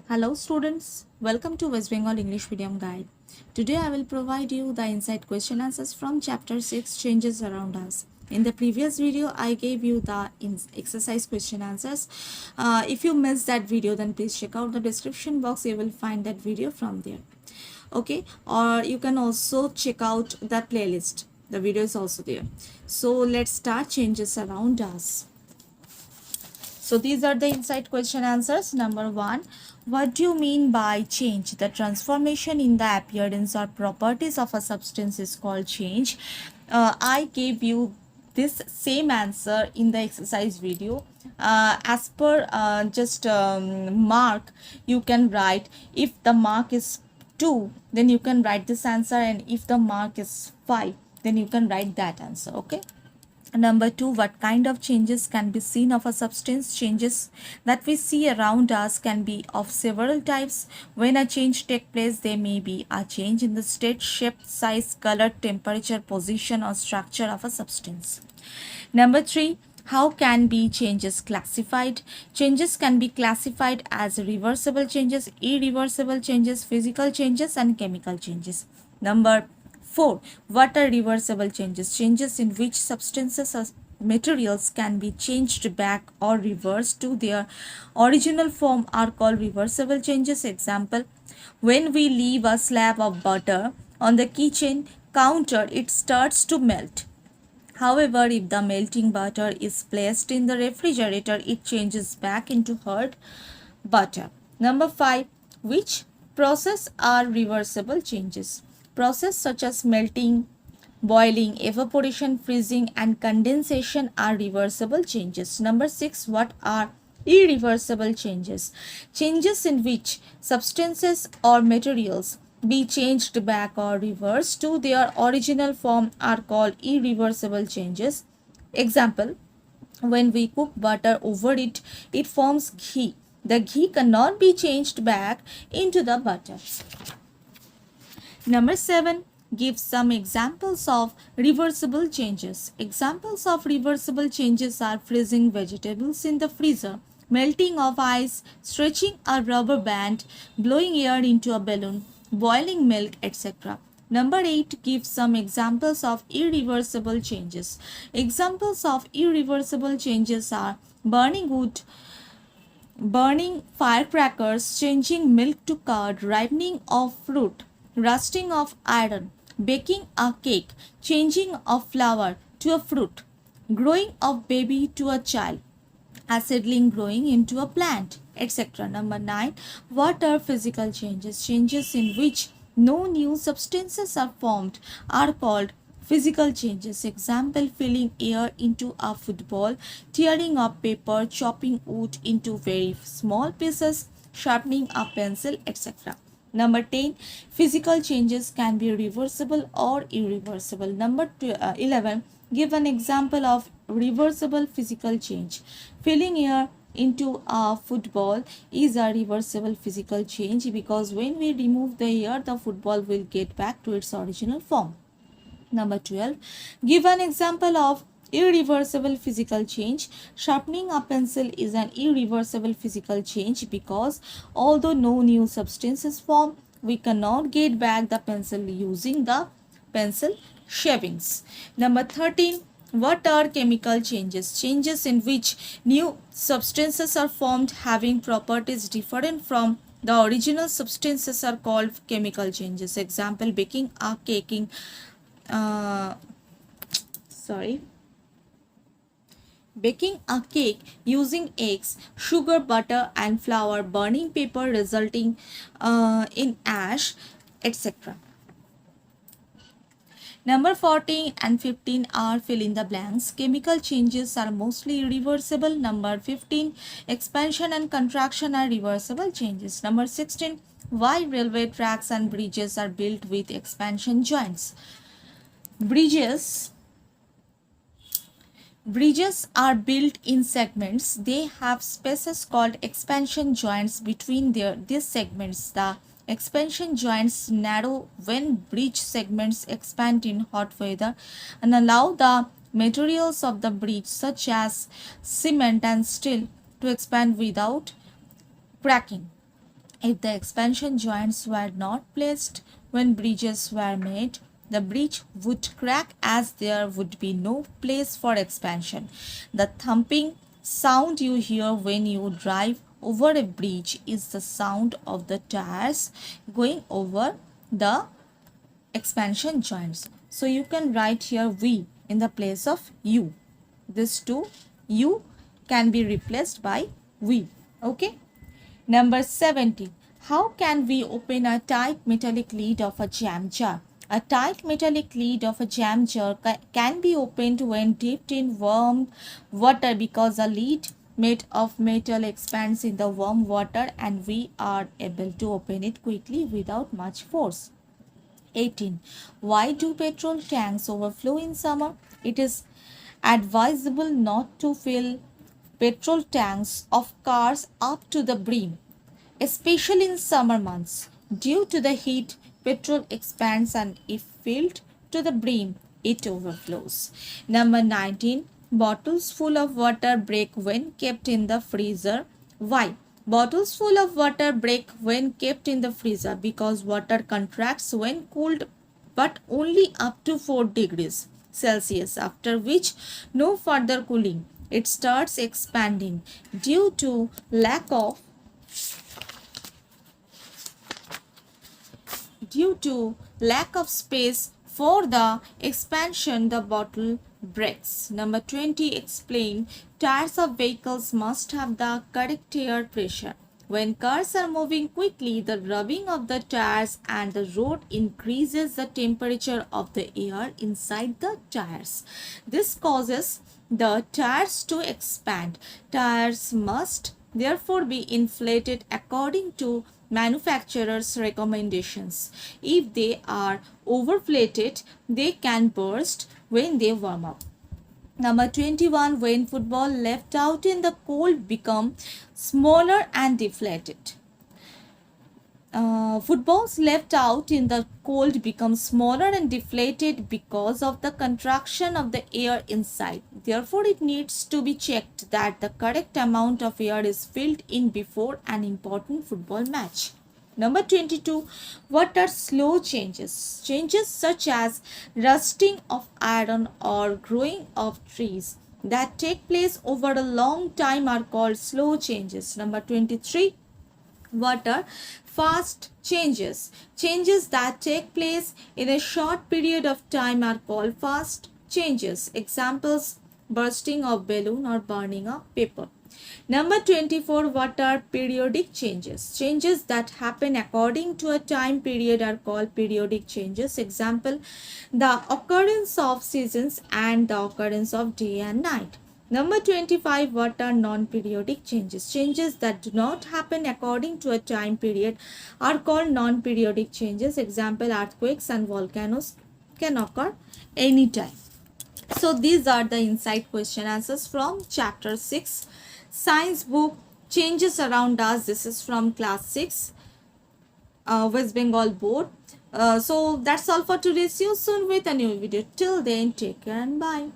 Hello students, welcome to West Bengal English Medium Guide. Today I will provide you the insight question answers from chapter 6 Changes Around Us. In the previous video I gave you the exercise question answers. If you missed that video then please check out the description box, you will find that video from there. Okay, or you can also check out the playlist. The video is also there. So let's start changes around us. So these are the insight question answers. Number 1. What do you mean by change? The transformation in the appearance or properties of a substance is called change. I gave you this same answer in the exercise video. As per mark, you can write, if the mark is 2, then you can write this answer, and if the mark is 5, then you can write that answer. Okay. Number 2, what kind of changes can be seen of a substance? Changes that we see around us can be of several types. When a change takes place, there may be a change in the state, shape, size, color, temperature, position, or structure of a substance. Number 3, how can be changes classified? Changes can be classified as reversible changes, irreversible changes, physical changes, and chemical changes. Number 4. What are reversible changes? Changes in which substances or materials can be changed back or reversed to their original form are called reversible changes. Example, when we leave a slab of butter on the kitchen counter, it starts to melt. However, if the melting butter is placed in the refrigerator, it changes back into hard butter. Number 5. Which process are reversible changes? Process such as melting, boiling, evaporation, freezing, and condensation are reversible changes. Number 6. What are irreversible changes? Changes in which substances or materials be changed back or reversed to their original form are called irreversible changes. Example, when we cook butter over it, it forms ghee. The ghee cannot be changed back into the butter. Number 7. Give some examples of reversible changes. Examples of reversible changes are freezing vegetables in the freezer, melting of ice, stretching a rubber band, blowing air into a balloon, boiling milk, etc. Number 8. Give some examples of irreversible changes. Examples of irreversible changes are burning wood, burning firecrackers, changing milk to curd, ripening of fruit, rusting of iron, baking a cake, changing of flower to a fruit, growing of baby to a child, a seedling growing into a plant, etc. Number 9. What are physical changes? Changes in which no new substances are formed are called physical changes. Example, filling air into a football, tearing up paper, chopping wood into very small pieces, sharpening a pencil, etc. Number 10. Physical changes can be reversible or irreversible. Number 11. Give an example of reversible physical change. Filling air into a football is a reversible physical change because when we remove the air, the football will get back to its original form. Number 12. Give an example of irreversible physical change. Sharpening a pencil is an irreversible physical change because although no new substance is formed, we cannot get back the pencil using the pencil shavings. Number 13. What are chemical changes? Changes in which new substances are formed having properties different from the original substances are called chemical changes. Example, baking a cake uh, sorry baking a cake using eggs, sugar, butter, and flour, burning paper resulting in ash, etc. Number 14 and 15 are fill in the blanks. Chemical changes are mostly irreversible. Number 15, expansion and contraction are reversible changes. Number 16, why railway tracks and bridges are built with expansion joints? Bridges are built in segments. They have spaces called expansion joints between these segments. The expansion joints narrow when bridge segments expand in hot weather and allow the materials of the bridge such as cement and steel to expand without cracking. If the expansion joints were not placed when bridges were made, the bridge would crack as there would be no place for expansion. The thumping sound you hear when you drive over a bridge is the sound of the tires going over the expansion joints. So you can write here we in the place of you. This two you can be replaced by we. Okay. Number 70. How can we open a tight metallic lid of a jam jar? A tight metallic lid of a jam jar can be opened when dipped in warm water because a lid made of metal expands in the warm water and we are able to open it quickly without much force. 18. Why do petrol tanks overflow in summer? It is advisable not to fill petrol tanks of cars up to the brim, especially in summer months. Due to the heat, petrol expands and if filled to the brim, it overflows. Number 19. Bottles full of water break when kept in the freezer. Why? Bottles full of water break when kept in the freezer because water contracts when cooled but only up to 4 degrees Celsius, after which no further cooling. It starts expanding due to lack of space for the expansion, the bottle breaks. Number 20. Explain. Tires of vehicles must have the correct air pressure. When cars are moving quickly, the rubbing of the tires and the road increases the temperature of the air inside the tires. This causes the tires to expand. Tires must therefore be inflated according to manufacturer's recommendations. If they are overflated, they can burst when they warm up. Number 21. When football left out in the cold become smaller and deflated. Footballs left out in the cold become smaller and deflated because of the contraction of the air inside. Therefore, it needs to be checked that the correct amount of air is filled in before an important football match. Number 22. What are slow changes? Changes such as rusting of iron or growing of trees that take place over a long time are called slow changes. Number 23. What are fast changes? Changes that take place in a short period of time are called fast changes. Examples: bursting of balloon or burning of paper. Number 24. What are periodic changes? Changes that happen according to a time period are called periodic changes. Example: the occurrence of seasons and the occurrence of day and night. Number 25. What are non-periodic changes? Changes that do not happen according to a time period are called non-periodic changes. Example: earthquakes and volcanoes can occur anytime. So these are the inside question answers from chapter 6 science book, Changes Around Us. This is from class 6 West Bengal board. So that's all for today. See you soon with a new video. Till then, take care and bye.